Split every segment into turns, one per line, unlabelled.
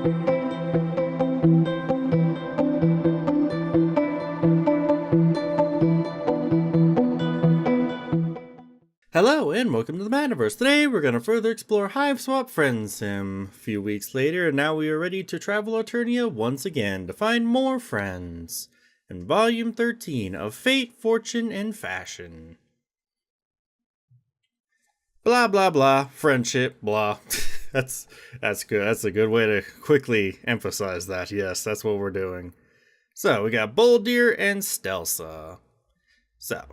Hello and welcome to the Mattniverse. Today we're going to further explore HiveSwap Friendsim. A few weeks later, and now we are ready to travel Alternia once again to find more friends. In Volume 13 of Fate, Fortune, and Fashion. Blah blah blah, friendship, blah. That's good. That's a good way to quickly emphasize that. Yes, that's what we're doing. So we got Boldir and Stelsa. So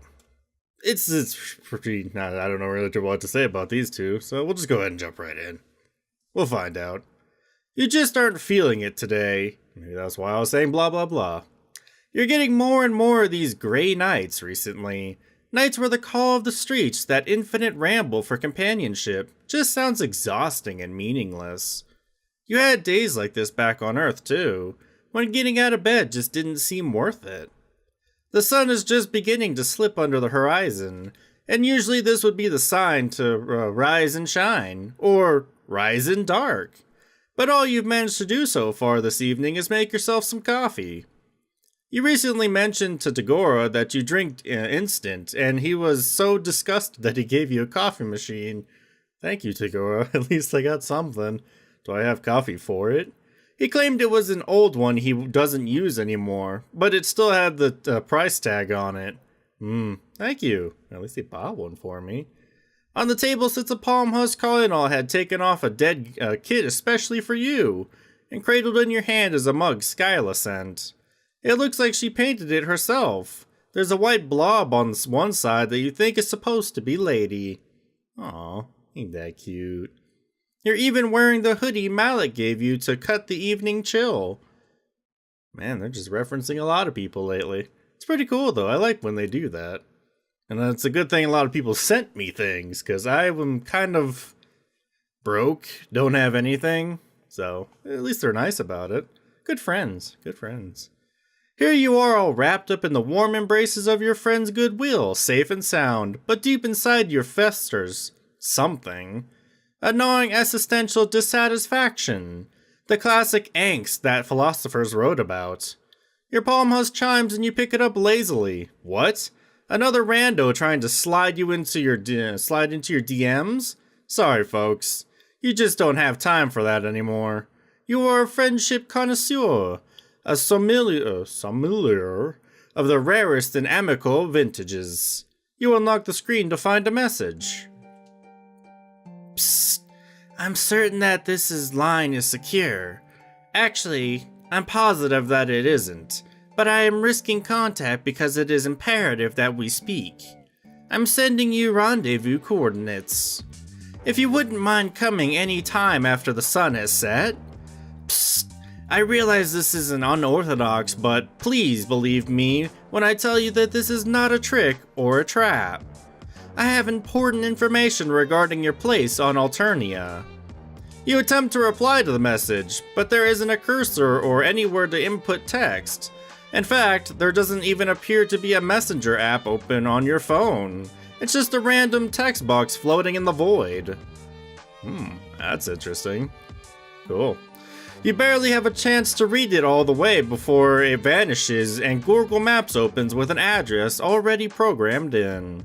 it's pretty. I don't know really what to say about these two, so we'll just go ahead and jump right in. We'll find out. You just aren't feeling it today. Maybe that's why I was saying blah blah blah. You're getting more and more of these gray nights recently. Nights where the call of the streets, that infinite ramble for companionship, just sounds exhausting and meaningless. You had days like this back on Earth too, when getting out of bed just didn't seem worth it. The sun is just beginning to slip under the horizon, and usually this would be the sign to rise and shine, or rise and dark. But all you've managed to do so far this evening is make yourself some coffee. You recently mentioned to Tagora that you drink instant, and he was so disgusted that he gave you a coffee machine. Thank you, Tagora. At least I got something. Do I have coffee for it? He claimed it was an old one he doesn't use anymore, but it still had the price tag on it. Thank you. At least he bought one for me. On the table sits a palm husk Colonel had taken off a dead kid especially for you, and cradled in your hand is a mug Skyla sent. It looks like she painted it herself. There's a white blob on one side that you think is supposed to be Lady. Aw, ain't that cute. You're even wearing the hoodie Malik gave you to cut the evening chill. Man, they're just referencing a lot of people lately. It's pretty cool though, I like when they do that. And it's a good thing a lot of people sent me things, because I am kind of broke, don't have anything. So, at least they're nice about it. Good friends, good friends. Here you are all wrapped up in the warm embraces of your friend's goodwill, safe and sound, but deep inside your festers something. A gnawing existential dissatisfaction. The classic angst that philosophers wrote about. Your palm husk chimes and you pick it up lazily. What? Another rando trying to slide into your DMs? Sorry folks, you just don't have time for that anymore. You are a friendship connoisseur. A sommelier of the rarest and amicable vintages. You unlock the screen to find a message. Psst, I'm certain that this line is secure. Actually, I'm positive that it isn't, but I am risking contact because it is imperative that we speak. I'm sending you rendezvous coordinates. If you wouldn't mind coming any time after the sun has set. Psst, I realize this isn't unorthodox, but please believe me when I tell you that this is not a trick or a trap. I have important information regarding your place on Alternia. You attempt to reply to the message, but there isn't a cursor or anywhere to input text. In fact, there doesn't even appear to be a messenger app open on your phone. It's just a random text box floating in the void. That's interesting. Cool. You barely have a chance to read it all the way before it vanishes and Google Maps opens with an address already programmed in.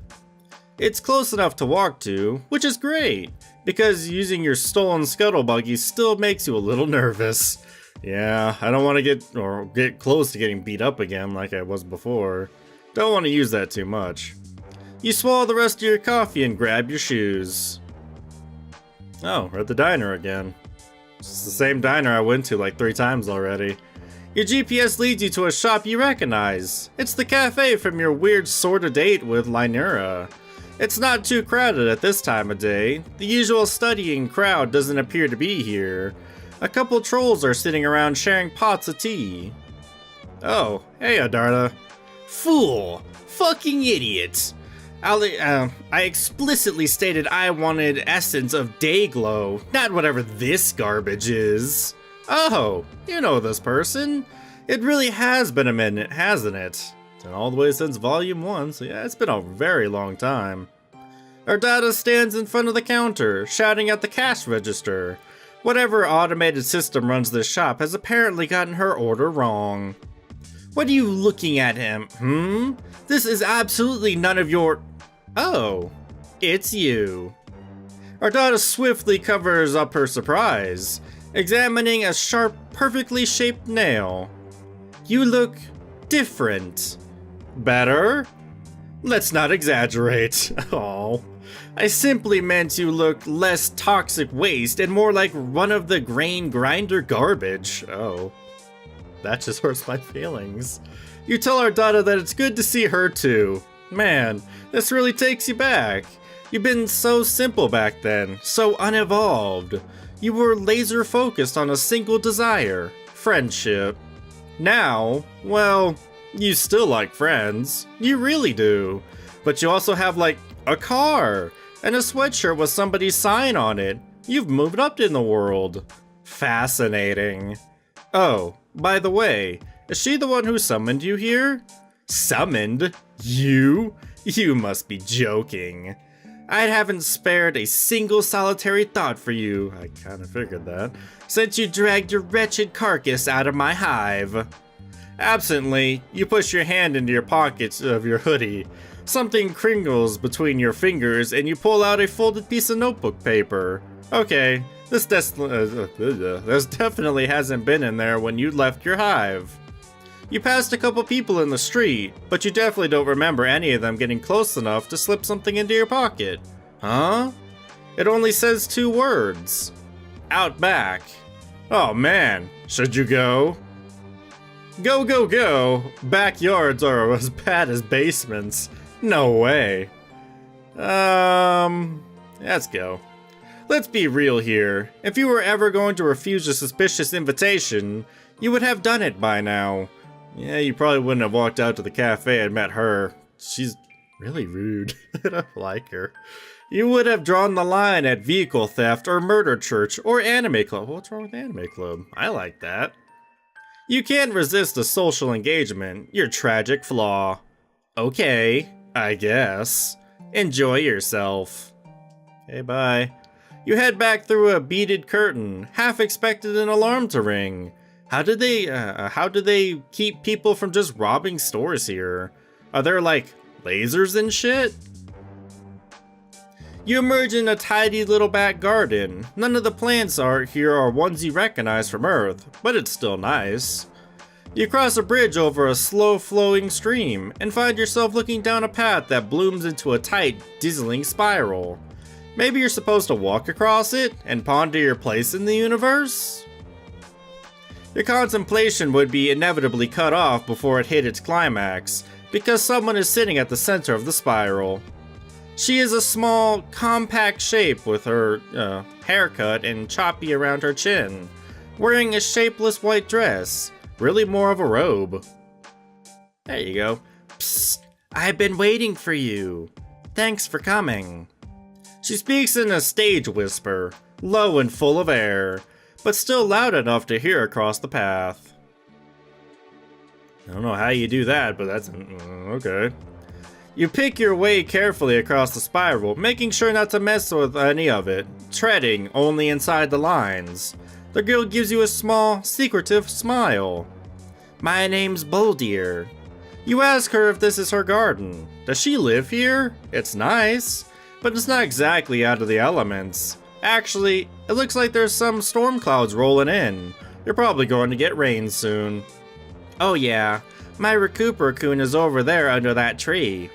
It's close enough to walk to, which is great, because using your stolen scuttle buggy still makes you a little nervous. Yeah, I don't want to get close to getting beat up again like I was before. Don't want to use that too much. You swallow the rest of your coffee and grab your shoes. Oh, we're at the diner again. It's the same diner I went to like 3 times already. Your GPS leads you to a shop you recognize. It's the cafe from your weird sort of date with Lynura. It's not too crowded at this time of day. The usual studying crowd doesn't appear to be here. A couple trolls are sitting around sharing pots of tea. Oh, hey Adarta. Fool! Fucking idiot! I explicitly stated I wanted essence of Dayglow, not whatever this garbage is. Oh, you know this person. It really has been a minute, hasn't it? And all the way since Volume 1, so yeah, it's been a very long time. Ardata stands in front of the counter, shouting at the cash register. Whatever automated system runs this shop has apparently gotten her order wrong. What are you looking at him? This is absolutely none of your... Oh, it's you. Ardata swiftly covers up her surprise, examining a sharp, perfectly shaped nail. You look different. Better? Let's not exaggerate. Oh, I simply meant you look less toxic waste and more like one of the grain grinder garbage. Oh, that just hurts my feelings. You tell Ardata that it's good to see her too. Man, this really takes you back. You've been so simple back then, so unevolved. You were laser focused on a single desire, friendship. Now, well, you still like friends. You really do. But you also have like a car and a sweatshirt with somebody's sign on it. You've moved up in the world. Fascinating. Oh, by the way, is she the one who summoned you here? Summoned? You? You must be joking. I haven't spared a single solitary thought for you, I kinda figured that, since you dragged your wretched carcass out of my hive. Absently, you push your hand into your pockets of your hoodie. Something crinkles between your fingers and you pull out a folded piece of notebook paper. Okay, this definitely hasn't been in there when you left your hive. You passed a couple people in the street, but you definitely don't remember any of them getting close enough to slip something into your pocket. Huh? It only says 2 words. Out back. Oh man, should you go? Go, go, go. Backyards are as bad as basements. No way. Let's go. Let's be real here. If you were ever going to refuse a suspicious invitation, you would have done it by now. Yeah, you probably wouldn't have walked out to the cafe and met her. She's really rude. I don't like her. You would have drawn the line at vehicle theft or murder church or anime club. What's wrong with anime club? I like that. You can't resist a social engagement. Your tragic flaw. Okay, I guess. Enjoy yourself. Okay, bye. You head back through a beaded curtain, half expected an alarm to ring. How do they keep people from just robbing stores here? Are there like lasers and shit? You emerge in a tidy little back garden. None of the plants here are ones you recognize from Earth, but it's still nice. You cross a bridge over a slow-flowing stream and find yourself looking down a path that blooms into a tight, dizzying spiral. Maybe you're supposed to walk across it and ponder your place in the universe? Your contemplation would be inevitably cut off before it hit its climax, because someone is sitting at the center of the spiral. She is a small, compact shape with her haircut and choppy around her chin, wearing a shapeless white dress, really more of a robe. There you go. Psst, I've been waiting for you. Thanks for coming. She speaks in a stage whisper, low and full of air, but still loud enough to hear across the path. I don't know how you do that, but that's okay. You pick your way carefully across the spiral, making sure not to mess with any of it, treading only inside the lines. The girl gives you a small, secretive smile. My name's Boldir. You ask her if this is her garden. Does she live here? It's nice, but it's not exactly out of the elements. Actually, it looks like there's some storm clouds rolling in. You're probably going to get rain soon. Oh yeah, my Recupera-kun is over there under that tree.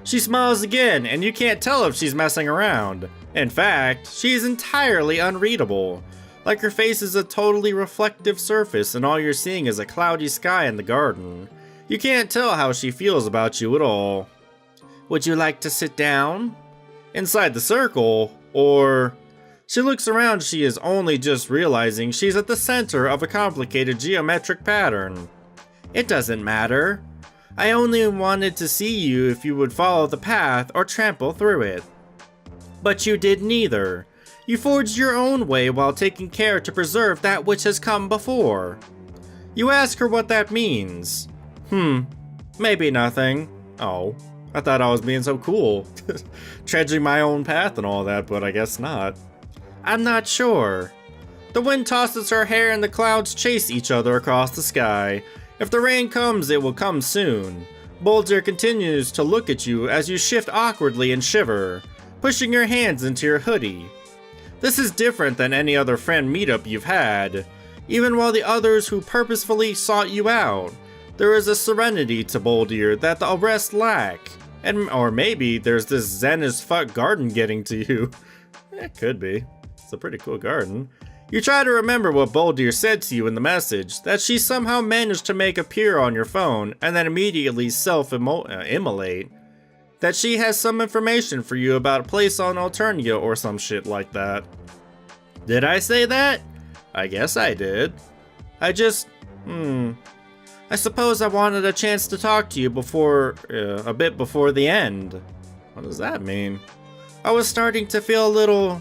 She smiles again, and you can't tell if she's messing around. In fact, she is entirely unreadable. Like her face is a totally reflective surface and all you're seeing is a cloudy sky in the garden. You can't tell how she feels about you at all. Would you like to sit down? Inside the circle, or... She looks around, she is only just realizing she's at the center of a complicated geometric pattern. It doesn't matter. I only wanted to see you if you would follow the path or trample through it. But you did neither. You forged your own way while taking care to preserve that which has come before. You ask her what that means. Maybe nothing. Oh, I thought I was being so cool. Trudging my own path and all that, but I guess not. I'm not sure. The wind tosses her hair and the clouds chase each other across the sky. If the rain comes, it will come soon. Boldir continues to look at you as you shift awkwardly and shiver, pushing your hands into your hoodie. This is different than any other friend meetup you've had. Even while the others who purposefully sought you out, there is a serenity to Boldir that the rest lack. Or maybe there's this zen as fuck garden getting to you. It could be. It's a pretty cool garden. You try to remember what Boldir said to you in the message, that she somehow managed to make appear on your phone and then immediately self-immolate. That she has some information for you about a place on Alternia or some shit like that. Did I say that? I guess I did. I suppose I wanted a chance to talk to you before, a bit before the end. What does that mean? I was starting to feel a little,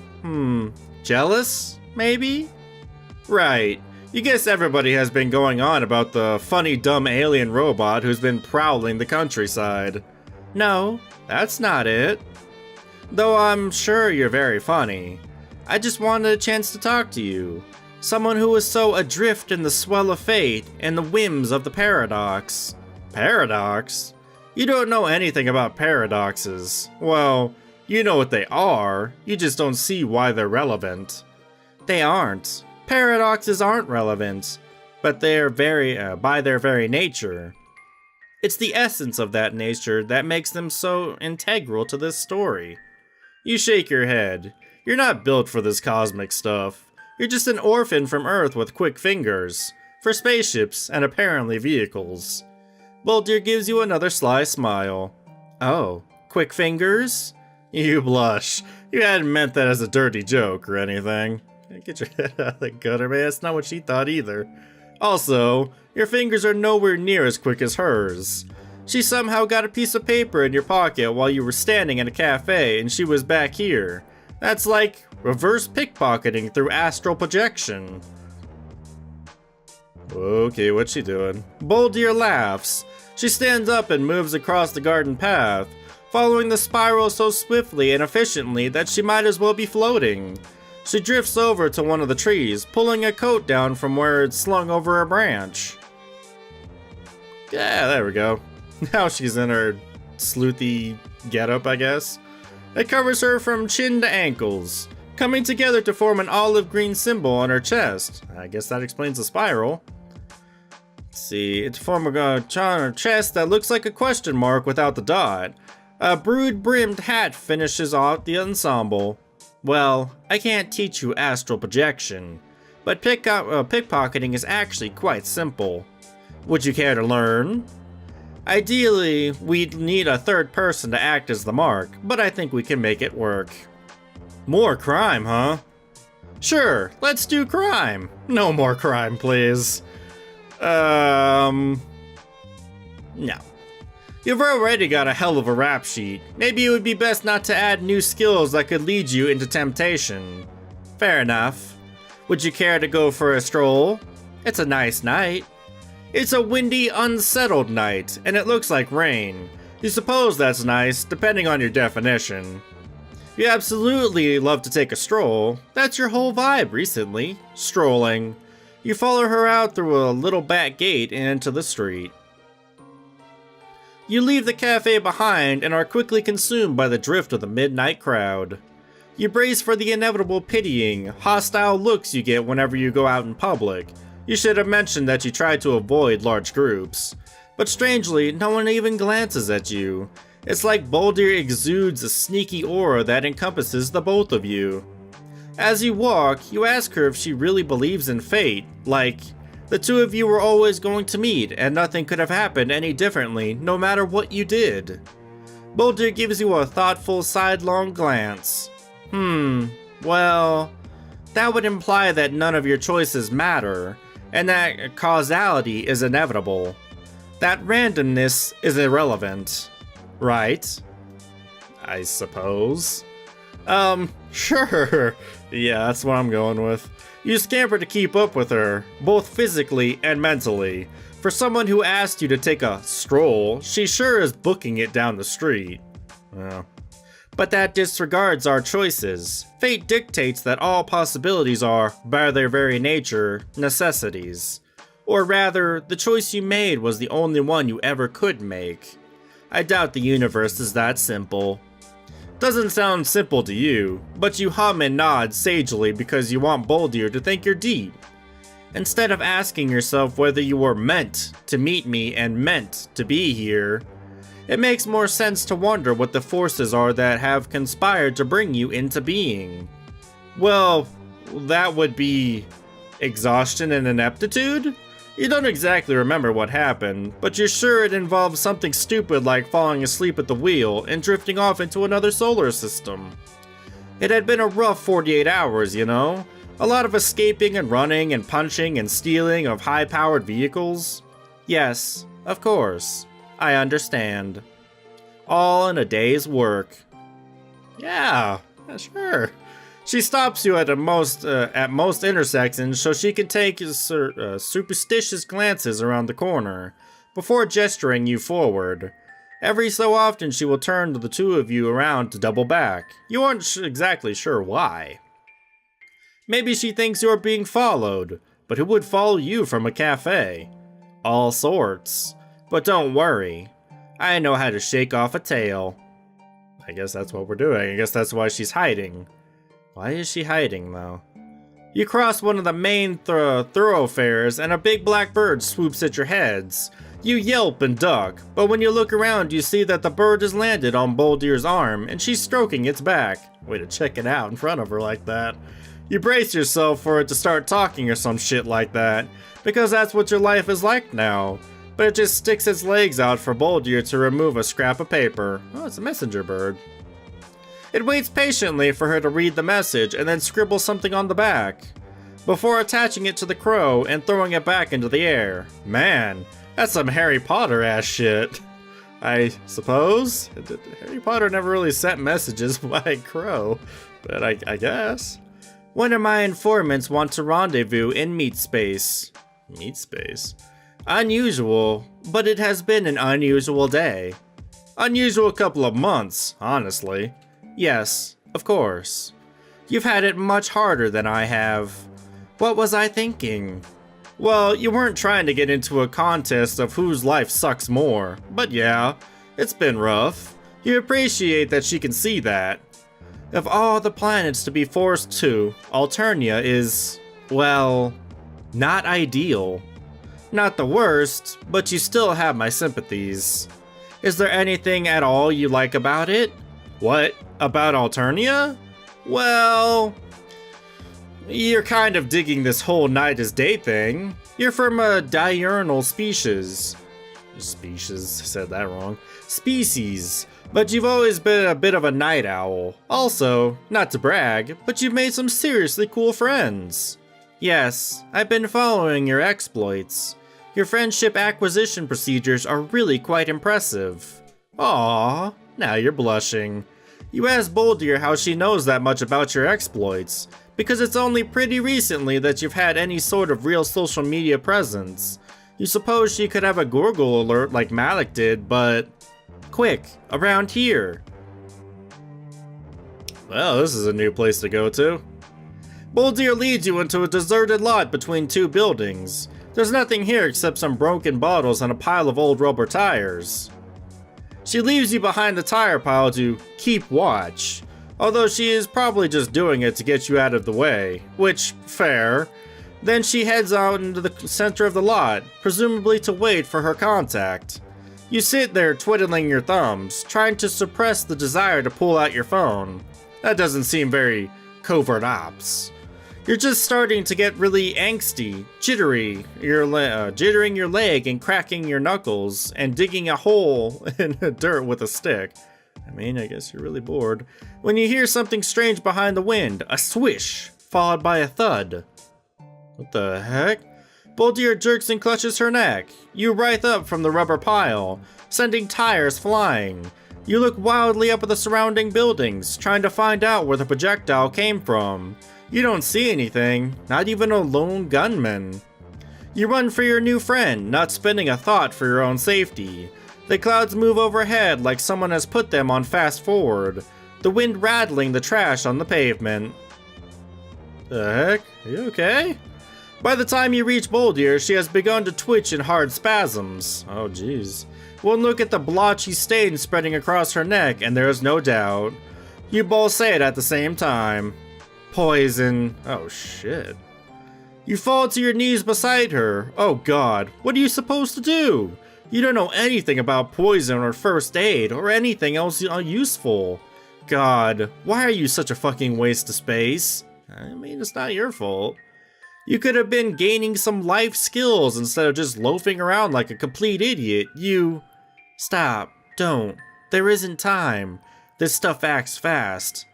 jealous, maybe? Right. You guess everybody has been going on about the funny dumb alien robot who's been prowling the countryside. No, that's not it. Though I'm sure you're very funny. I just wanted a chance to talk to you. Someone who was so adrift in the swell of fate and the whims of the paradox. Paradox? You don't know anything about paradoxes. Well, you know what they are, you just don't see why they're relevant. They aren't. Paradoxes aren't relevant, but they're by their very nature. It's the essence of that nature that makes them so integral to this story. You shake your head. You're not built for this cosmic stuff. You're just an orphan from Earth with quick fingers, for spaceships and apparently vehicles. Boldir gives you another sly smile. Oh, quick fingers? You blush. You hadn't meant that as a dirty joke or anything. Get your head out of the gutter, man. That's not what she thought either. Also, your fingers are nowhere near as quick as hers. She somehow got a piece of paper in your pocket while you were standing in a cafe and she was back here. That's like reverse pickpocketing through astral projection. Okay, what's she doing? Boldir laughs. She stands up and moves across the garden path, following the spiral so swiftly and efficiently that she might as well be floating. She drifts over to one of the trees, pulling a coat down from where it's slung over a branch. Yeah, there we go. Now she's in her sleuthy getup, I guess. It covers her from chin to ankles, coming together to form an olive green symbol on her chest. I guess that explains the spiral. Let's see, it's formed on her chest that looks like a question mark without the dot. A brood-brimmed hat finishes off the ensemble. Well, I can't teach you astral projection, but pickpocketing is actually quite simple. Would you care to learn? Ideally, we'd need a third person to act as the mark, but I think we can make it work. More crime, huh? Sure, let's do crime. No more crime, please. No. You've already got a hell of a rap sheet. Maybe it would be best not to add new skills that could lead you into temptation. Fair enough. Would you care to go for a stroll? It's a nice night. It's a windy, unsettled night, and it looks like rain. You suppose that's nice, depending on your definition. You absolutely love to take a stroll. That's your whole vibe recently. Strolling. You follow her out through a little back gate and into the street. You leave the cafe behind and are quickly consumed by the drift of the midnight crowd. You brace for the inevitable pitying, hostile looks you get whenever you go out in public. You should have mentioned that you try to avoid large groups. But strangely, no one even glances at you. It's like Boldir exudes a sneaky aura that encompasses the both of you. As you walk, you ask her if she really believes in fate, like, the two of you were always going to meet and nothing could have happened any differently no matter what you did. Boldir gives you a thoughtful sidelong glance. Well, that would imply that none of your choices matter, and that causality is inevitable. That randomness is irrelevant. Right? I suppose. Sure. Yeah, that's what I'm going with. You scamper to keep up with her, both physically and mentally. For someone who asked you to take a stroll, she sure is booking it down the street. But that disregards our choices. Fate dictates that all possibilities are, by their very nature, necessities. Or rather, the choice you made was the only one you ever could make. I doubt the universe is that simple. Doesn't sound simple to you, but you hum and nod sagely because you want Boldir to think you're deep. Instead of asking yourself whether you were meant to meet me and meant to be here, it makes more sense to wonder what the forces are that have conspired to bring you into being. Well, that would be exhaustion and ineptitude? You don't exactly remember what happened, but you're sure it involves something stupid like falling asleep at the wheel and drifting off into another solar system. It had been a rough 48 hours, you know? A lot of escaping and running and punching and stealing of high-powered vehicles. Yes, of course. I understand. All in a day's work. Yeah, sure. She stops you at most intersections so she can take superstitious glances around the corner before gesturing you forward. Every so often she will turn the two of you around to double back. You aren't exactly sure why. Maybe she thinks you're being followed, but who would follow you from a cafe? All sorts. But don't worry, I know how to shake off a tail. I guess that's what we're doing. I guess that's why she's hiding. Why is she hiding, though? You cross one of the main thoroughfares and a big black bird swoops at your heads. You yelp and duck, but when you look around you see that the bird has landed on Boldir's arm and she's stroking its back. Way to check it out in front of her like that. You brace yourself for it to start talking or some shit like that, because that's what your life is like now. But it just sticks its legs out for Boldir to remove a scrap of paper. Oh, it's a messenger bird. It waits patiently for her to read the message and then scribble something on the back, before attaching it to the crow and throwing it back into the air. Man, that's some Harry Potter ass shit. I suppose? Harry Potter never really sent messages by a crow, but I guess. One of my informants wants to rendezvous in meat space. Meat space? Unusual, but it has been an unusual day. Unusual couple of months, honestly. Yes, of course. You've had it much harder than I have. What was I thinking? Well, you weren't trying to get into a contest of whose life sucks more, but yeah, it's been rough. You appreciate that she can see that. Of all the planets to be forced to, Alternia is, well, not ideal. Not the worst, but you still have my sympathies. Is there anything at all you like about it? What? About Alternia? Well, you're kind of digging this whole night as day thing. You're from a diurnal species. Said that wrong. Species. But you've always been a bit of a night owl. Also, not to brag, but you've made some seriously cool friends. Yes, I've been following your exploits. Your friendship acquisition procedures are really quite impressive. Aww, now you're blushing. You asked Boldir how she knows that much about your exploits, because it's only pretty recently that you've had any sort of real social media presence. You suppose she could have a Google alert like Malik did, but... Quick, around here. Well, this is a new place to go to. Boldir leads you into a deserted lot between two buildings. There's nothing here except some broken bottles and a pile of old rubber tires. She leaves you behind the tire pile to keep watch, although she is probably just doing it to get you out of the way, which, fair. Then she heads out into the center of the lot, presumably to wait for her contact. You sit there twiddling your thumbs, trying to suppress the desire to pull out your phone. That doesn't seem very covert ops. You're just starting to get really angsty, jittery, jittering your leg and cracking your knuckles, and digging a hole in the dirt with a stick. I mean, I guess you're really bored. When you hear something strange behind the wind, a swish, followed by a thud. What the heck? Boldir jerks and clutches her neck. You writhe up from the rubber pile, sending tires flying. You look wildly up at the surrounding buildings, trying to find out where the projectile came from. You don't see anything, not even a lone gunman. You run for your new friend, not spending a thought for your own safety. The clouds move overhead like someone has put them on fast forward. the wind rattling the trash on the pavement. The heck? Are you okay? By the time you reach Boldir, she has begun to twitch in hard spasms. Oh jeez. One look at the blotchy stain spreading across her neck and there is no doubt. You both say it at the same time. Poison. Oh shit. You fall to your knees beside her. Oh god, what are you supposed to do? You don't know anything about poison or first aid or anything else useful. God, why are you such a fucking waste of space? I mean, it's not your fault. You could have been gaining some life skills instead of just loafing around like a complete idiot. Stop. Don't. There isn't time. This stuff acts fast.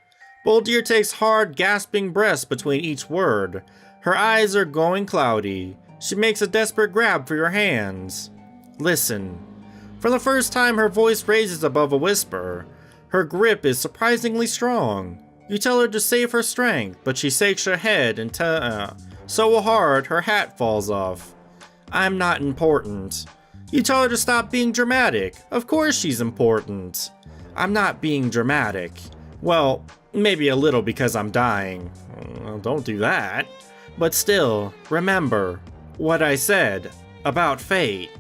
Boldir takes hard, gasping breaths between each word. Her eyes are going cloudy. She makes a desperate grab for your hands. Listen. For the first time, her voice raises above a whisper. Her grip is surprisingly strong. You tell her to save her strength, but she shakes her head and so hard her hat falls off. I'm not important. You tell her to stop being dramatic. Of course she's important. I'm not being dramatic. Well, maybe a little because I'm dying. Well, don't do that. But still, remember what I said about fate.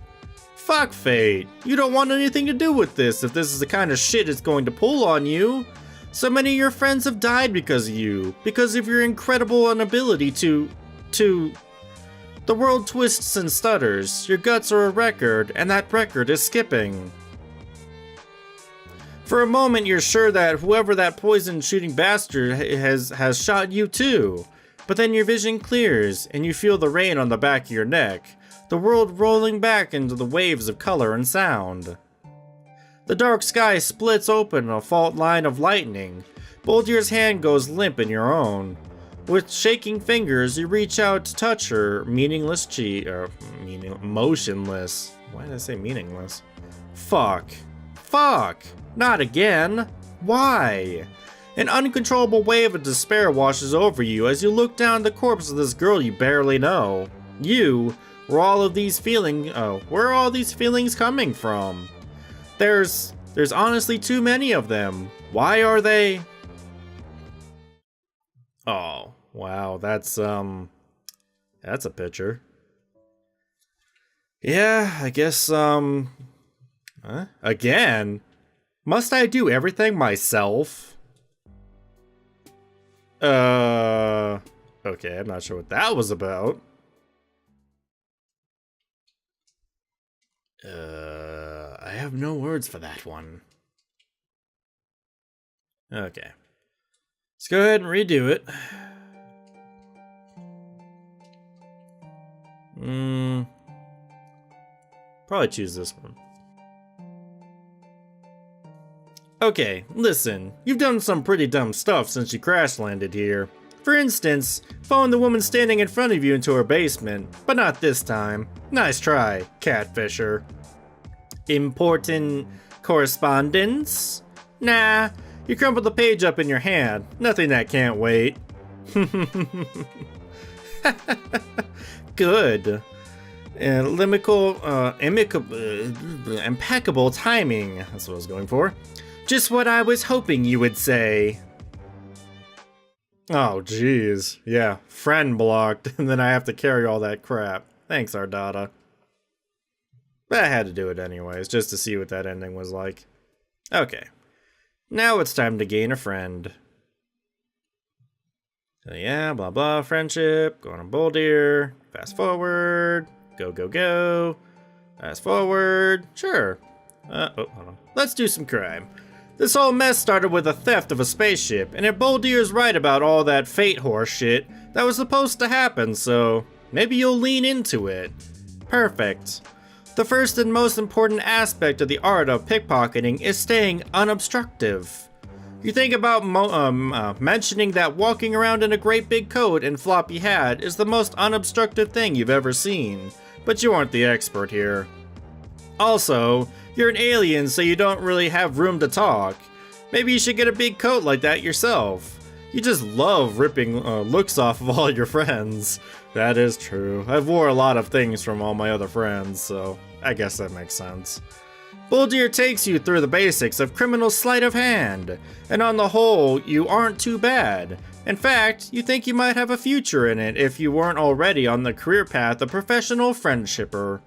Fuck fate. You don't want anything to do with this if this is the kind of shit it's going to pull on you. So many of your friends have died because of you, because of your incredible inability to... The world twists and stutters. Your guts are a record, and that record is skipping. For a moment, you're sure that whoever that poison-shooting bastard has shot you too. But then your vision clears, and you feel the rain on the back of your neck, the world rolling back into the waves of color and sound. The dark sky splits open in a fault line of lightning. Boldir's hand goes limp in your own. With shaking fingers, you reach out to touch her motionless. Why did I say meaningless? Fuck. Not again. Why? An uncontrollable wave of despair washes over you as you look down the corpse of this girl you barely know. Where are all these feelings coming from? There's honestly too many of them. Why are they? Oh, wow, that's a picture. Yeah, I guess, again? Must I do everything myself? Okay, I'm not sure what that was about. I have no words for that one. Okay. Let's go ahead and redo it. Probably choose this one. Okay, listen. You've done some pretty dumb stuff since you crash landed here. For instance, following the woman standing in front of you into her basement, but not this time. Nice try, catfisher. Important correspondence? Nah, you crumpled the page up in your hand. Nothing that can't wait. Good. Impeccable timing. That's what I was going for. Just what I was hoping you would say. Oh, jeez. Yeah, friend blocked, and then I have to carry all that crap. Thanks, Ardata. But I had to do it anyways, just to see what that ending was like. Okay. Now it's time to gain a friend. So yeah, blah blah, friendship, going on Boldir, fast forward, go. Fast forward, sure. Hold on. Let's do some crime. This whole mess started with a theft of a spaceship, and if Boldir's right about all that fate horse shit, that was supposed to happen, so maybe you'll lean into it. Perfect. The first and most important aspect of the art of pickpocketing is staying unobstructive. You think about mentioning that walking around in a great big coat and floppy hat is the most unobstructive thing you've ever seen, but you aren't the expert here. Also, you're an alien, so you don't really have room to talk. Maybe you should get a big coat like that yourself. You just love ripping looks off of all your friends. That is true. I've wore a lot of things from all my other friends, so I guess that makes sense. Boldir takes you through the basics of criminal sleight of hand, and on the whole, you aren't too bad. In fact, you think you might have a future in it if you weren't already on the career path of professional friendshipper.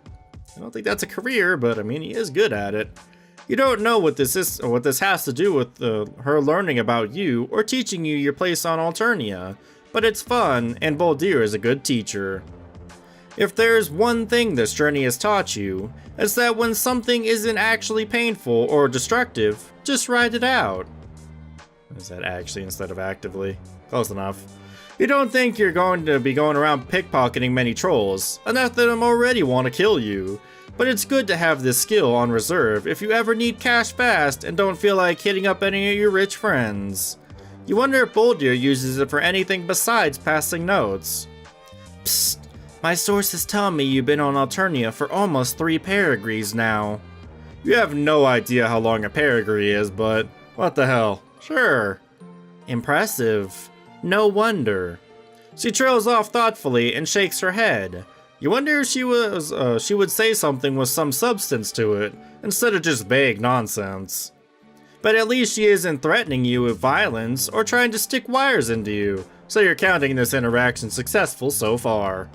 I don't think that's a career, but I mean, he is good at it. You don't know what this has to do with her learning about you or teaching you your place on Alternia, but it's fun, and Boldir is a good teacher. If there's one thing this journey has taught you, it's that when something isn't actually painful or destructive, just ride it out. Is that actually instead of actively? Close enough. You don't think you're going to be going around pickpocketing many trolls, enough that them already want to kill you. But it's good to have this skill on reserve if you ever need cash fast and don't feel like hitting up any of your rich friends. You wonder if Boldir uses it for anything besides passing notes. Psst. My sources tell me you've been on Alternia for almost 3 perigrees now. You have no idea how long a perigree is, but what the hell? Sure. Impressive. No wonder. She trails off thoughtfully and shakes her head. You wonder if she would say something with some substance to it, instead of just vague nonsense. But at least she isn't threatening you with violence or trying to stick wires into you, so you're counting this interaction successful so far.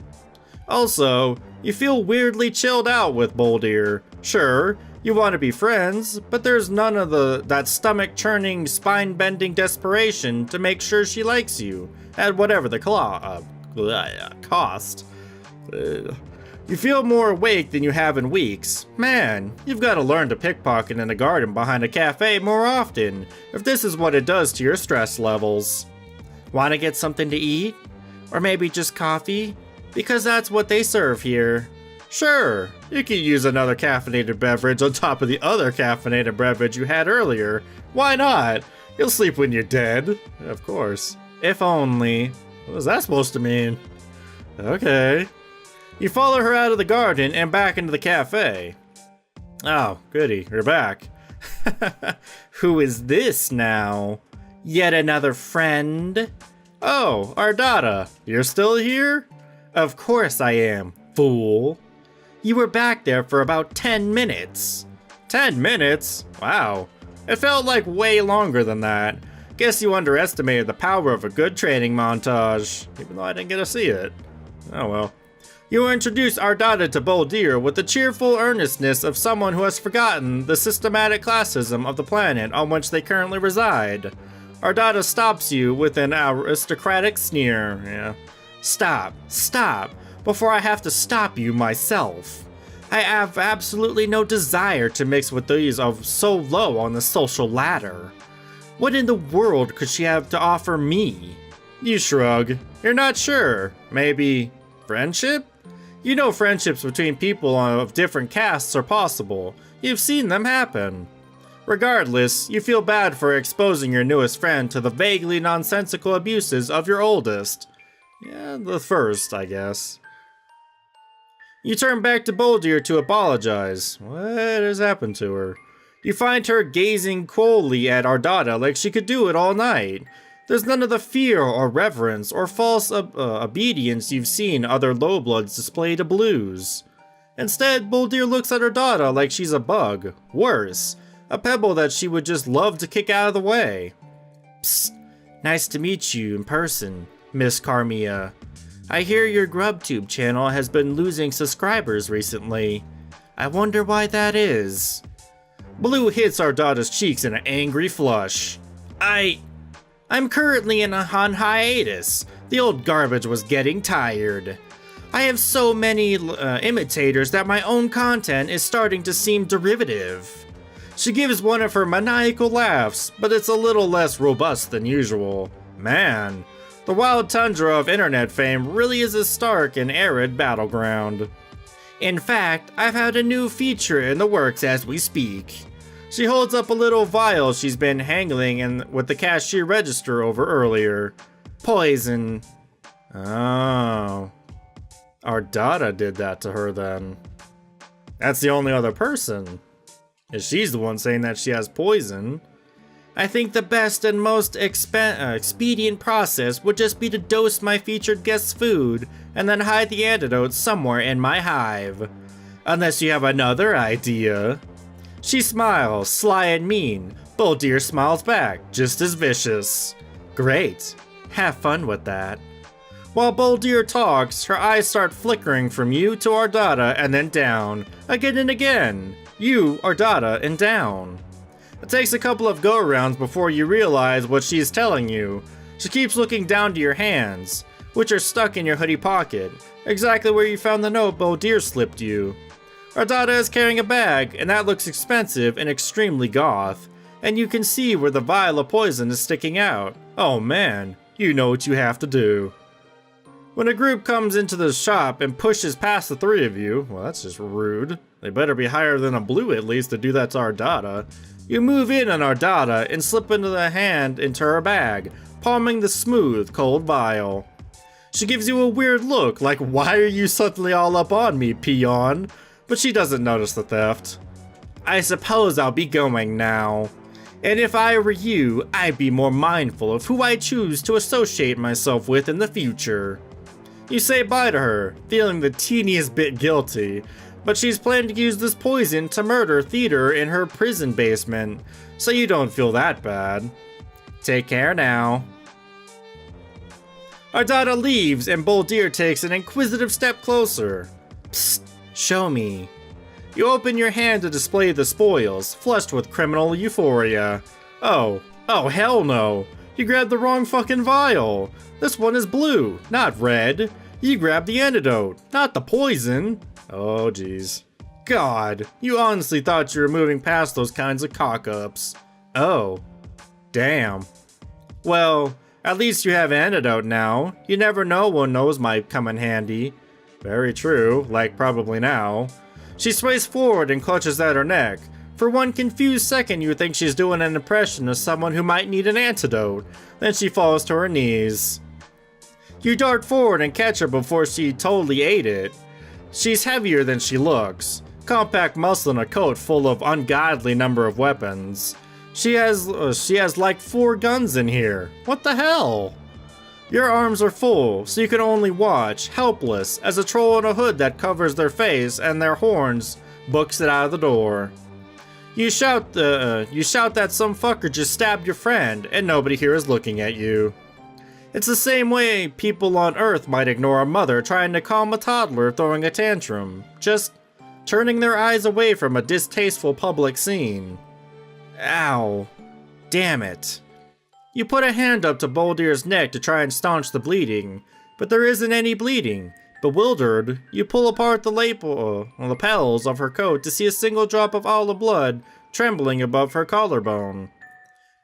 Also, you feel weirdly chilled out with Boldir. Sure, you want to be friends, but there's none of that stomach-churning, spine-bending desperation to make sure she likes you, at whatever the cost. You feel more awake than you have in weeks. Man, you've got to learn to pickpocket in a garden behind a cafe more often, if this is what it does to your stress levels. Want to get something to eat? Or maybe just coffee? Because that's what they serve here. Sure, you could use another caffeinated beverage on top of the other caffeinated beverage you had earlier. Why not? You'll sleep when you're dead. Of course. If only. What was that supposed to mean? Okay. You follow her out of the garden and back into the cafe. Oh, goody, you're back. Who is this now? Yet another friend? Oh, Ardata, you're still here? Of course I am, fool. You were back there for about 10 minutes. 10 minutes? Wow. It felt like way longer than that. Guess you underestimated the power of a good training montage, even though I didn't get to see it. Oh well. You introduce Ardata to Boldir with the cheerful earnestness of someone who has forgotten the systematic classism of the planet on which they currently reside. Ardata stops you with an aristocratic sneer. Yeah. Stop, before I have to stop you myself. I have absolutely no desire to mix with those of so low on the social ladder. What in the world could she have to offer me? You shrug. You're not sure. Maybe friendship? You know friendships between people of different castes are possible. You've seen them happen. Regardless, you feel bad for exposing your newest friend to the vaguely nonsensical abuses of your oldest. Yeah, the first, I guess. You turn back to Boldir to apologize. What has happened to her? You find her gazing coldly at Ardata like she could do it all night. There's none of the fear or reverence or false obedience you've seen other lowbloods display to blues. Instead, Boldir looks at Ardata like she's a bug. Worse, a pebble that she would just love to kick out of the way. Psst, nice to meet you in person, Miss Carmia. I hear your GrubTube channel has been losing subscribers recently. I wonder why that is. Blue hits Ardata's cheeks in an angry flush. I'm currently on hiatus. The old garbage was getting tired. I have so many imitators that my own content is starting to seem derivative. She gives one of her maniacal laughs, but it's a little less robust than usual. Man, the wild tundra of internet fame really is a stark and arid battleground. In fact, I've had a new feature in the works as we speak. She holds up a little vial she's been handling with the cashier register over earlier. Poison. Oh. Ardata did that to her then. That's the only other person. If she's the one saying that she has poison. I think the best and most expedient process would just be to dose my featured guest's food and then hide the antidote somewhere in my hive. Unless you have another idea. She smiles, sly and mean. Boldir smiles back, just as vicious. Great. Have fun with that. While Boldir talks, her eyes start flickering from you to Ardata and then down. Again and again. You, Ardata, and down. It takes a couple of go-arounds before you realize what she's telling you. She keeps looking down to your hands, which are stuck in your hoodie pocket, exactly where you found the note Boldir slipped you. Ardata is carrying a bag, and that looks expensive and extremely goth, and you can see where the vial of poison is sticking out. Oh man, you know what you have to do. When a group comes into the shop and pushes past the three of you, well, that's just rude. They better be higher than a blue at least to do that to Ardata. You move in on Ardata and slip into her bag, palming the smooth, cold vial. She gives you a weird look, like, why are you suddenly all up on me, peon? But she doesn't notice the theft. I suppose I'll be going now. And if I were you, I'd be more mindful of who I choose to associate myself with in the future. You say bye to her, feeling the teeniest bit guilty, but she's planning to use this poison to murder Theater in her prison basement, so you don't feel that bad. Take care now. Ardata leaves and Boldir takes an inquisitive step closer. Psst, show me. You open your hand to display the spoils, flushed with criminal euphoria. Oh hell no. You grabbed the wrong fucking vial. This one is blue, not red. You grabbed the antidote, not the poison. Oh jeez. God, you honestly thought you were moving past those kinds of cock-ups. Oh. Damn. Well, at least you have an antidote now. You never know when those might come in handy. Very true, like probably now. She sways forward and clutches at her neck. For one confused second you think she's doing an impression of someone who might need an antidote. Then she falls to her knees. You dart forward and catch her before she totally ate it. She's heavier than she looks. Compact muscle and a coat full of ungodly number of weapons. She has like 4 guns in here. What the hell? Your arms are full, so you can only watch, helpless, as a troll in a hood that covers their face and their horns books it out of the door. You shout that some fucker just stabbed your friend, and nobody here is looking at you. It's the same way people on Earth might ignore a mother trying to calm a toddler throwing a tantrum, just turning their eyes away from a distasteful public scene. Ow. Damn it. You put a hand up to Boldir's neck to try and staunch the bleeding, but there isn't any bleeding. Bewildered, you pull apart the lapels of her coat to see a single drop of olive blood trembling above her collarbone.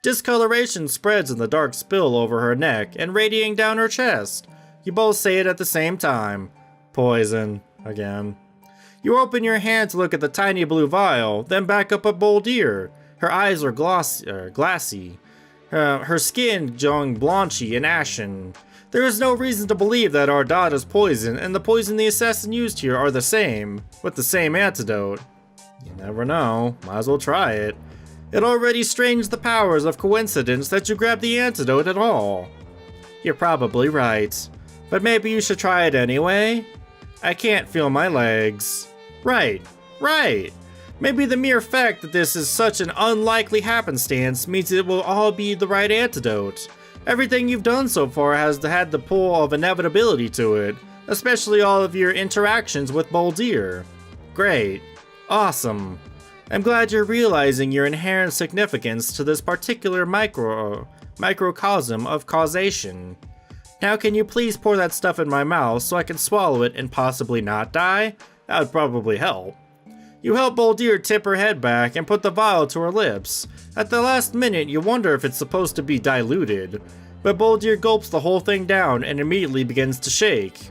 Discoloration spreads in the dark spill over her neck and radiating down her chest. You both say it at the same time. Poison. Again. You open your hand to look at the tiny blue vial, then back up at Boldir. Her eyes are glassy. Her skin going blanchy and ashen. There is no reason to believe that Ardata's poison and the poison the assassin used here are the same, with the same antidote. You never know, might as well try it. It already strains the powers of coincidence that you grabbed the antidote at all. You're probably right, but maybe you should try it anyway? I can't feel my legs. Right. Maybe the mere fact that this is such an unlikely happenstance means it will all be the right antidote. Everything you've done so far has had the pull of inevitability to it, especially all of your interactions with Boldir. Great. Awesome. I'm glad you're realizing your inherent significance to this particular microcosm of causation. Now can you please pour that stuff in my mouth so I can swallow it and possibly not die? That would probably help. You help Boldir tip her head back and put the vial to her lips. At the last minute, you wonder if it's supposed to be diluted, but Boldir gulps the whole thing down and immediately begins to shake.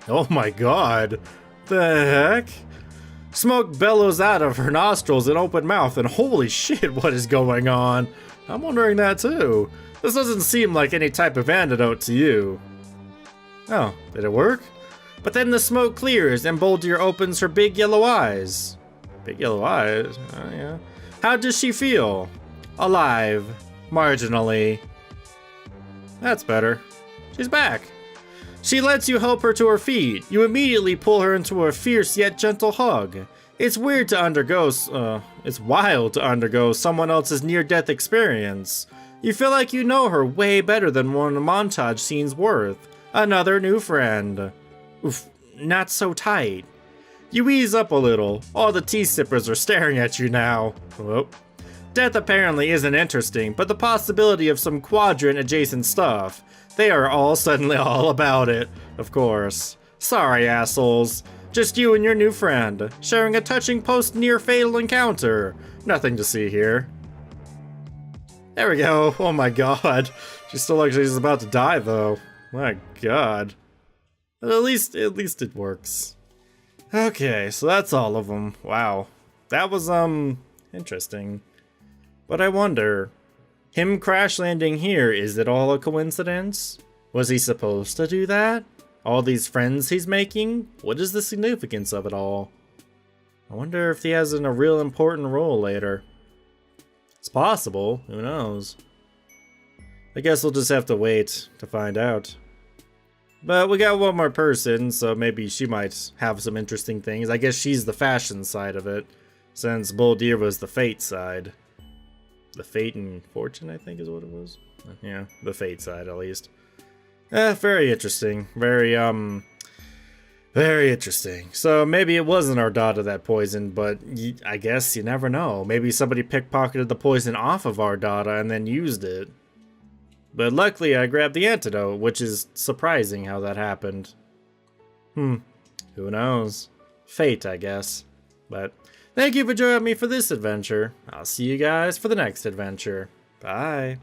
Oh my god. The heck? Smoke bellows out of her nostrils and open mouth, and holy shit, what is going on? I'm wondering that too. This doesn't seem like any type of antidote to you. Oh, did it work? But then the smoke clears and Boldir opens her big yellow eyes. Big yellow eyes? Yeah. How does she feel? Alive. Marginally. That's better. She's back. She lets you help her to her feet. You immediately pull her into a fierce yet gentle hug. It's weird to it's wild to undergo someone else's near-death experience. You feel like you know her way better than one montage scene's worth. Another new friend. Oof, not so tight. You ease up a little. All the tea sippers are staring at you now. Whoop. Death apparently isn't interesting, but the possibility of some quadrant-adjacent stuff, they are all suddenly all about it, of course. Sorry, assholes. Just you and your new friend, sharing a touching post-near-fatal encounter. Nothing to see here. There we go. Oh my god. She still looks like she's about to die, though. My god. But at least it works. Okay, so that's all of them. Wow. That was, interesting. But I wonder, him crash landing here, is it all a coincidence? Was he supposed to do that? All these friends he's making? What is the significance of it all? I wonder if he has a real important role later. It's possible, who knows? I guess we'll just have to wait to find out. But we got one more person, so maybe she might have some interesting things. I guess she's the fashion side of it, since Boldir was the fate side. The fate and fortune, I think is what it was. Yeah, the fate side at least. Very interesting. Very interesting. So maybe it wasn't our daughter that poisoned, but I guess you never know. Maybe somebody pickpocketed the poison off of our daughter and then used it. But luckily I grabbed the antidote, which is surprising how that happened. Who knows? Fate, I guess. But thank you for joining me for this adventure. I'll see you guys for the next adventure. Bye.